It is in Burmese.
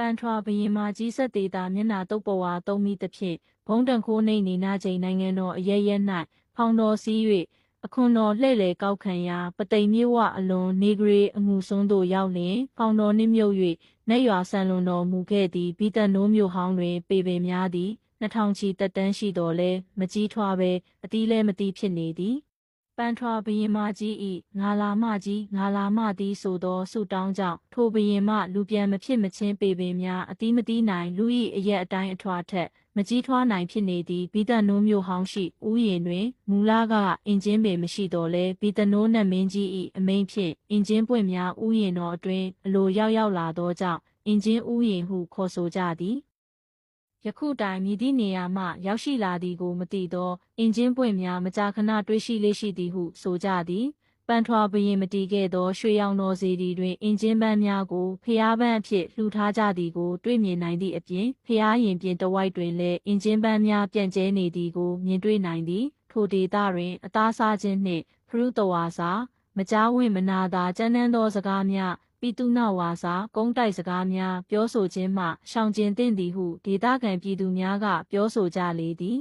ပန်ထွာဘရင်မကြီးဆက်သေးတာမျက်နှာတုပ်ပေါ်ဝါသုံးမိသဖြင့်ဘုံတန်ခိုးနှိမ့်နေနာချိန်နိုင်ငံတော်အရရက်၌ဖောင်တော်စည်း၍အခွန်တော်လှည့်လေကောက်ခံရာပသိမ်မြေဝအလွန်နေဂရေအငူစွန်းသို့ရောက်လျင်ဖောင်တော်နှင့်မြုပ်၍နတ်ရွာဆန်လွန်တော်မူခဲ့သည်ဘီတန်နိုးမြို့ဟောင်းတွင်ပေပင်များသည်2000ချီတက်တန်းရှိတော်လဲမကြီးထွားပဲအတီးလဲမတီးဖြစ်နေသည်ပန်ထွာဘရင်မကြီး၏ငါလာမကြီးငါလာမသည်ဆိုသောဆုတောင်းကြောင့်ထိုဘရင်မလူပြန်မဖြစ်မချင်းပေပင်များအတီးမတီးနိုင်လူ၏အရက်အတိုင်းအထွာထက်မကြီးထွားနိုင်ဖြစ်နေသည်ဘီတန်နိုးမြို့ဟောင်းရှိဥယျာဉ်တွင်မူလကအင်ဂျင်ပင်မရှိတော်လဲဘီတန်နိုးနတ်မင်းကြီး၏အမိန့်ဖြင့်အင်ဂျင်ပွင့်များဥယျာဉ်တော်အတွင်းအလိုရောက်လာသောကြောင့်အင်ဂျင်ဥယျာဉ်ဟုခေါ်ဆိုကြသည်ယခုတိုင်မြည်သည့်နေရာမှရောက်ရှိလာသည်ကိုမသိသောအင်ဂျင်ပွင့်များမကြာခဏတွေးရှိလေးရှိသည်ဟုဆိုကြသည်ပန်ထွာဘရင်မတီးခဲ့သောရွှေရောင်တော်စေတီတွင်အင်ဂျင်ပန်းများကိုဖျားပန်းအဖြစ်လှူထားကြသည်ကိုတွေ့မြင်နိုင်သည့်အပြင်ဖျားရင်ပြင်တဝိုက်တွင်လည်းအင်ဂျင်ပန်းများပြန့်ကျဲနေသည်ကိုမြင်တွေ့နိုင်သည်ထိုဒေသတွင်အသားစားခြင်းနှင့်ဖရုတဝါစာမကြားဝင်မနာသာကြမ်းတမ်းသောစကားများပိတုနဝါစာကုန်းတိုက်စကားများပြောဆိုခြင်းမှရှောင်ကျဉ်သင့်သည်ဟုဒေသခံပြည်သူများကပြောဆိုကြလေသည်